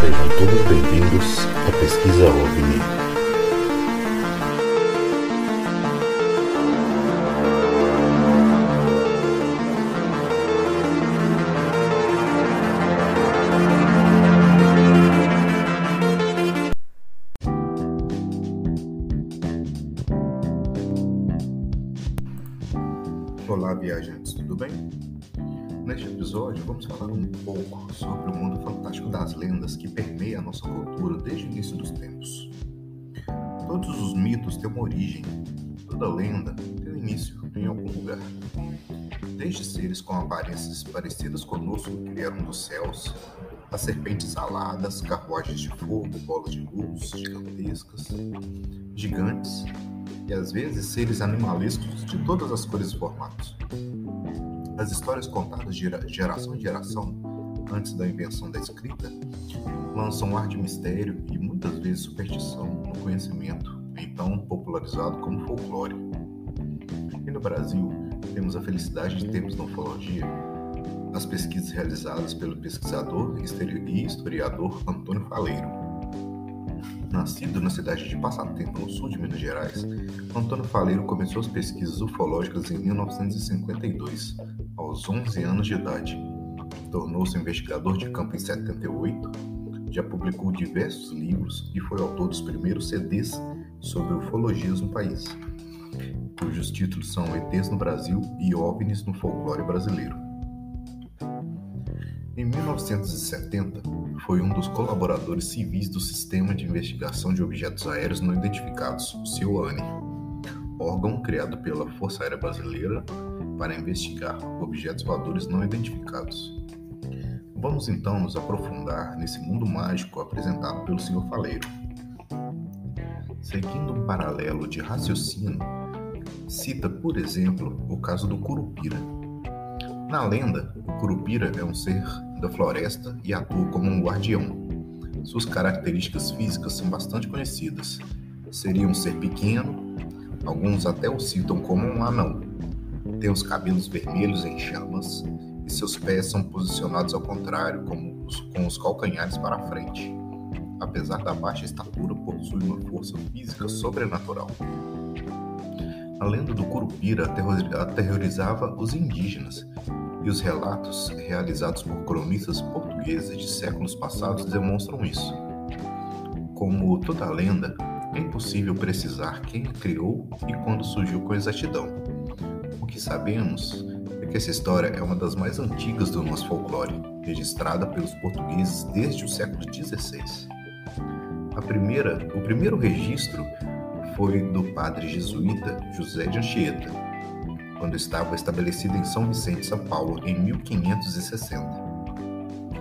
Sejam todos bem-vindos à Pesquisa OVNI. Olá, viajantes, tudo bem? Neste episódio, vamos falar um pouco sobre o mundo fantástico das lendas que permeia a nossa cultura desde o início dos tempos. Todos os mitos têm uma origem, toda lenda tem um início em algum lugar. Desde seres com aparências parecidas conosco que vieram dos céus, as serpentes aladas, carruagens de fogo, bolas de luz gigantescas, gigantes e às vezes seres animalescos de todas as cores e formatos. As histórias contadas de geração em geração, antes da invenção da escrita, lançam um ar de mistério e muitas vezes superstição no conhecimento, então popularizado como folclore. E no Brasil, temos a felicidade de termos na ufologia as pesquisas realizadas pelo pesquisador e historiador Antônio Faleiro. Nascido na cidade de Passatempo, no sul de Minas Gerais, Antônio Faleiro começou as pesquisas ufológicas em 1952, aos 11 anos de idade. Tornou-se investigador de campo em 78, já publicou diversos livros e foi autor dos primeiros CDs sobre ufologias no país, cujos títulos são ETs no Brasil e OVNIs no folclore brasileiro. Em 1970, foi um dos colaboradores civis do Sistema de Investigação de Objetos Aéreos Não Identificados, o SEOANI, órgão criado pela Força Aérea Brasileira para investigar objetos voadores não identificados. Vamos então nos aprofundar nesse mundo mágico apresentado pelo Sr. Faleiro. Seguindo um paralelo de raciocínio, cita, por exemplo, o caso do Curupira. Na lenda, o Curupira é um ser da floresta e atua como um guardião. Suas características físicas são bastante conhecidas. Seria um ser pequeno, alguns até o citam como um anão. Tem os cabelos vermelhos em chamas e seus pés são posicionados ao contrário, com os calcanhares para a frente. Apesar da baixa estatura, possui uma força física sobrenatural. A lenda do Curupira aterrorizava os indígenas, e os relatos realizados por cronistas portugueses de séculos passados demonstram isso. Como toda lenda, é impossível precisar quem a criou e quando surgiu com exatidão. O que sabemos é que essa história é uma das mais antigas do nosso folclore, registrada pelos portugueses desde o século XVI. O primeiro registro foi do padre jesuíta José de Anchieta, quando estava estabelecido em São Vicente, São Paulo, em 1560.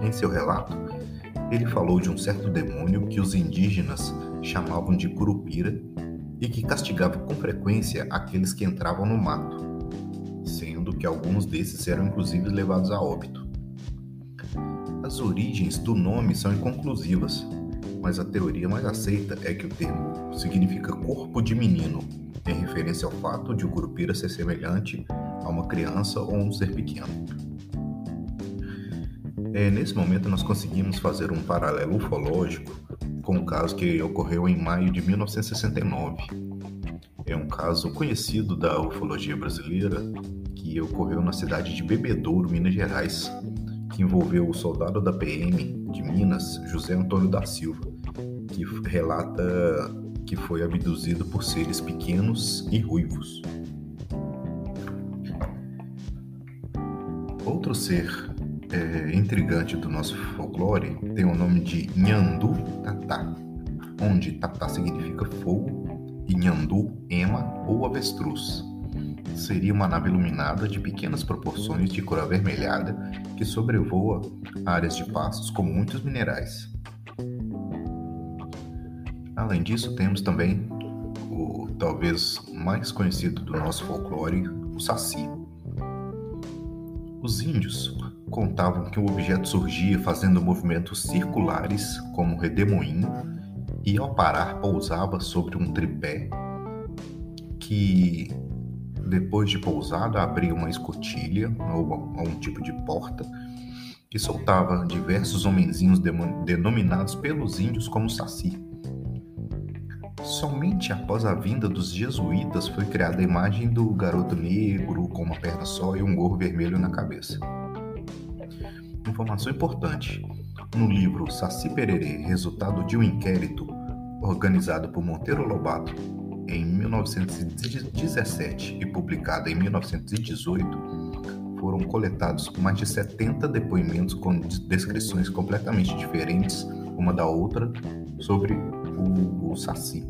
Em seu relato, ele falou de um certo demônio que os indígenas chamavam de Curupira e que castigava com frequência aqueles que entravam no mato, sendo que alguns desses eram inclusive levados a óbito. As origens do nome são inconclusivas, mas a teoria mais aceita é que o termo significa corpo de menino, em referência ao fato de o Curupira ser semelhante a uma criança ou um ser pequeno. Nesse momento nós conseguimos fazer um paralelo ufológico com um caso que ocorreu em maio de 1969. É um caso conhecido da ufologia brasileira que ocorreu na cidade de Bebedouro, Minas Gerais, que envolveu o soldado da PM de Minas, José Antônio da Silva, que relata que foi abduzido por seres pequenos e ruivos. Outro ser intrigante do nosso folclore tem o nome de Nhandu Tatá, onde Tatá significa fogo e Nhandu ema ou avestruz. Seria uma nave iluminada de pequenas proporções de cor avermelhada que sobrevoa áreas de pastos com muitos minerais. Além disso, temos também o talvez mais conhecido do nosso folclore, o Saci. Os índios contavam que o objeto surgia fazendo movimentos circulares como um redemoinho e ao parar pousava sobre um tripé que, depois de pousado, abria uma escotilha ou um tipo de porta que soltava diversos homenzinhos denominados pelos índios como saci. Somente após a vinda dos jesuítas foi criada a imagem do garoto negro com uma perna só e um gorro vermelho na cabeça. Informação importante: no livro Saci Pererê, resultado de um inquérito organizado por Monteiro Lobato em 1917 e publicado em 1918, foram coletados mais de 70 depoimentos com descrições completamente diferentes uma da outra sobre o Saci.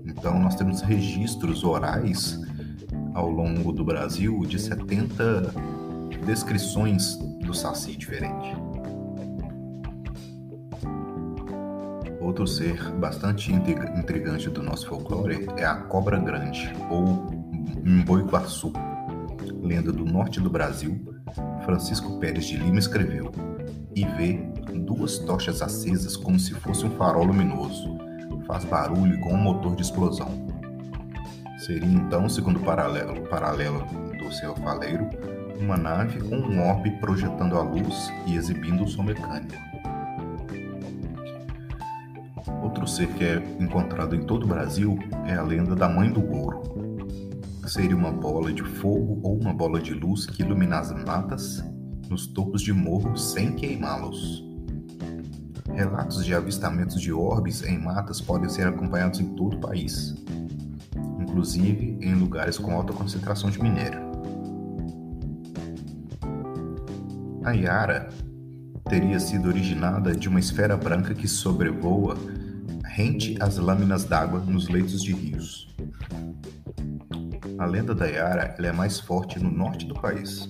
Então, nós temos registros orais ao longo do Brasil de 70 descrições do Saci diferente. Outro ser bastante intrigante do nosso folclore é a cobra grande, ou Mboiguaçu. Lenda do norte do Brasil, Francisco Pérez de Lima escreveu: e vê duas tochas acesas como se fosse um farol luminoso. Faz barulho igual um motor de explosão. Seria então, segundo o paralelo do seu faleiro, uma nave com um orbe projetando a luz e exibindo o som mecânico. Outro ser que é encontrado em todo o Brasil é a lenda da Mãe do Ouro. Seria uma bola de fogo ou uma bola de luz que ilumina as matas nos topos de morro sem queimá-los. Relatos de avistamentos de orbes em matas podem ser acompanhados em todo o país, inclusive em lugares com alta concentração de minério. A Iara teria sido originada de uma esfera branca que sobrevoa rente às lâminas d'água nos leitos de rios. A lenda da Iara é mais forte no norte do país.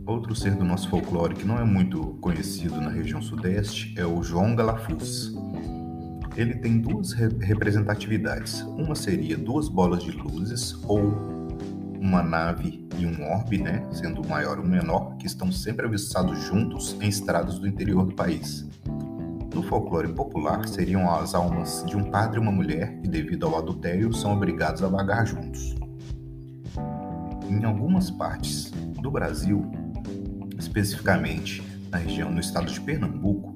Outro ser do nosso folclore que não é muito conhecido na região sudeste é o João Galafuz. Ele tem duas representatividades. Uma seria duas bolas de luzes ou uma nave e um orbe, sendo o maior e o menor, que estão sempre avistados juntos em estradas do interior do país. No folclore popular, seriam as almas de um padre e uma mulher que, devido ao adultério, são obrigados a vagar juntos. Em algumas partes do Brasil, especificamente no estado de Pernambuco,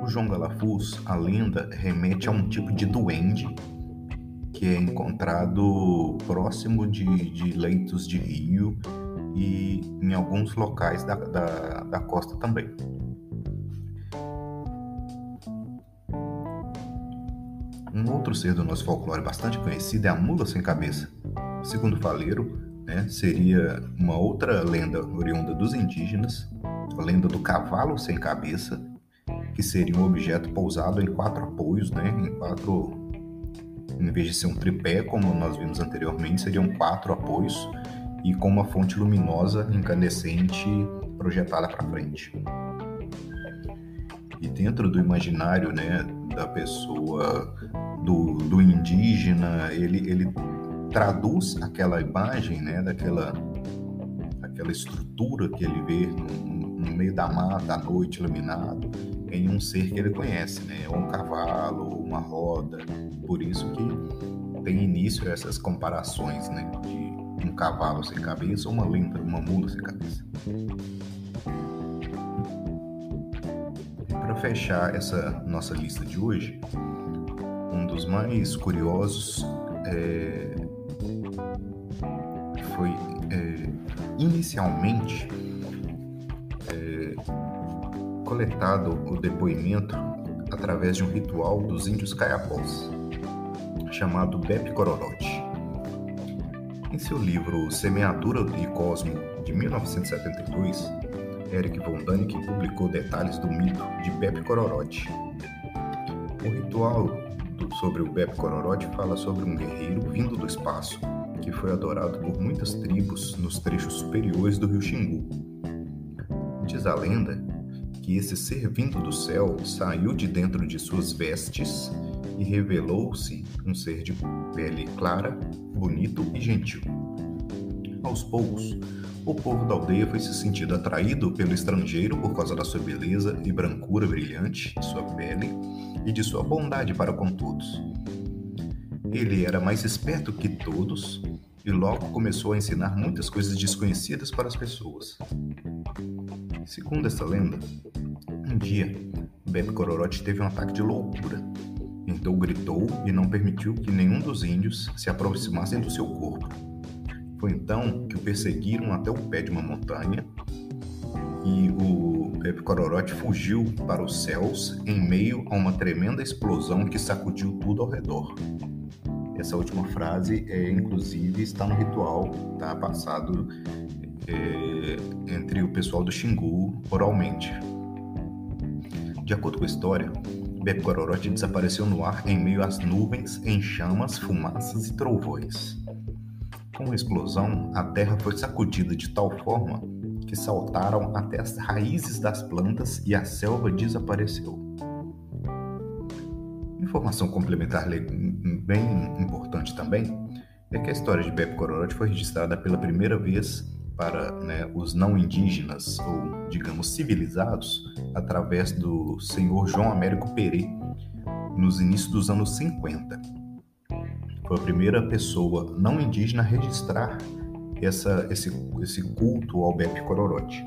o João Galafuz, a lenda remete a um tipo de duende que é encontrado próximo de leitos de rio e em alguns locais da costa também. Um outro ser do nosso folclore bastante conhecido é a mula sem cabeça. Segundo o faleiro, seria uma outra lenda oriunda dos indígenas, a lenda do cavalo sem cabeça, que seria um objeto pousado em 4 apoios, em vez de ser um tripé, como nós vimos anteriormente, seriam 4 apoios e com uma fonte luminosa incandescente projetada para frente. E dentro do imaginário, da pessoa, do indígena, ele traduz aquela imagem, daquela estrutura que ele vê no meio da mata, à noite, iluminado, em um ser que ele conhece, ou um cavalo, ou uma roda. Por isso que tem início essas comparações, de um cavalo sem cabeça ou uma mula sem cabeça. Para fechar essa nossa lista de hoje, um dos mais curiosos foi inicialmente coletado o depoimento através de um ritual dos índios caiapós, chamado Bep Cororote. Em seu livro Semeadura e Cosmo, de 1972, Eric von Däniken publicou detalhes do mito de Bep Cororote. O ritual sobre o Bep Cororote fala sobre um guerreiro vindo do espaço, que foi adorado por muitas tribos nos trechos superiores do rio Xingu. Diz a lenda que esse ser vindo do céu saiu de dentro de suas vestes e revelou-se um ser de pele clara, bonito e gentil. Aos poucos, o povo da aldeia foi se sentindo atraído pelo estrangeiro por causa da sua beleza e brancura brilhante de sua pele e de sua bondade para com todos. Ele era mais esperto que todos e logo começou a ensinar muitas coisas desconhecidas para as pessoas. Segundo essa lenda, um dia, Bebe Cororote teve um ataque de loucura. Então gritou e não permitiu que nenhum dos índios se aproximassem do seu corpo. Foi então que o perseguiram até o pé de uma montanha e o Bebe Cororote fugiu para os céus em meio a uma tremenda explosão que sacudiu tudo ao redor. Essa última frase, inclusive, está no ritual, tá passado entre o pessoal do Xingu oralmente. De acordo com a história, Bebe Cororote desapareceu no ar em meio às nuvens, em chamas, fumaças e trovões. Com a explosão, a terra foi sacudida de tal forma que saltaram até as raízes das plantas e a selva desapareceu. Informação complementar bem importante também é que a história de Bebe Cororote foi registrada pela primeira vez para os não indígenas, ou digamos civilizados, através do senhor João Américo Perê, nos inícios dos anos 50. Foi a primeira pessoa não indígena a registrar esse culto ao Bebe Cororote.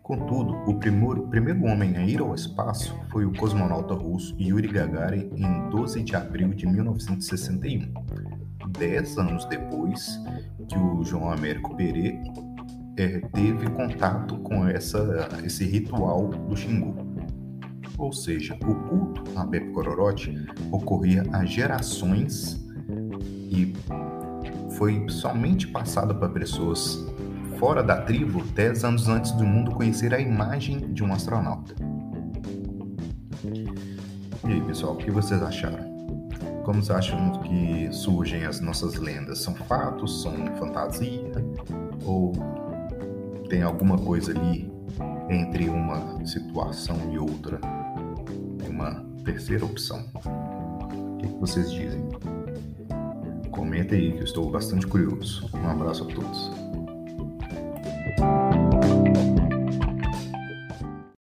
Contudo, o primeiro homem a ir ao espaço foi o cosmonauta russo Yuri Gagarin em 12 de abril de 1961, 10 anos depois que o João Américo Perê teve contato com esse ritual do Xingu. Ou seja, o culto a Bebe Cororote ocorria há gerações e foi somente passado para pessoas fora da tribo 10 anos antes do mundo conhecer a imagem de um astronauta. E aí, pessoal, o que vocês acharam? Como vocês acham que surgem as nossas lendas? São fatos? São fantasia? Ou tem alguma coisa ali entre uma situação e outra? Tem uma terceira opção? O que vocês dizem? Comenta aí que eu estou bastante curioso. Um abraço a todos.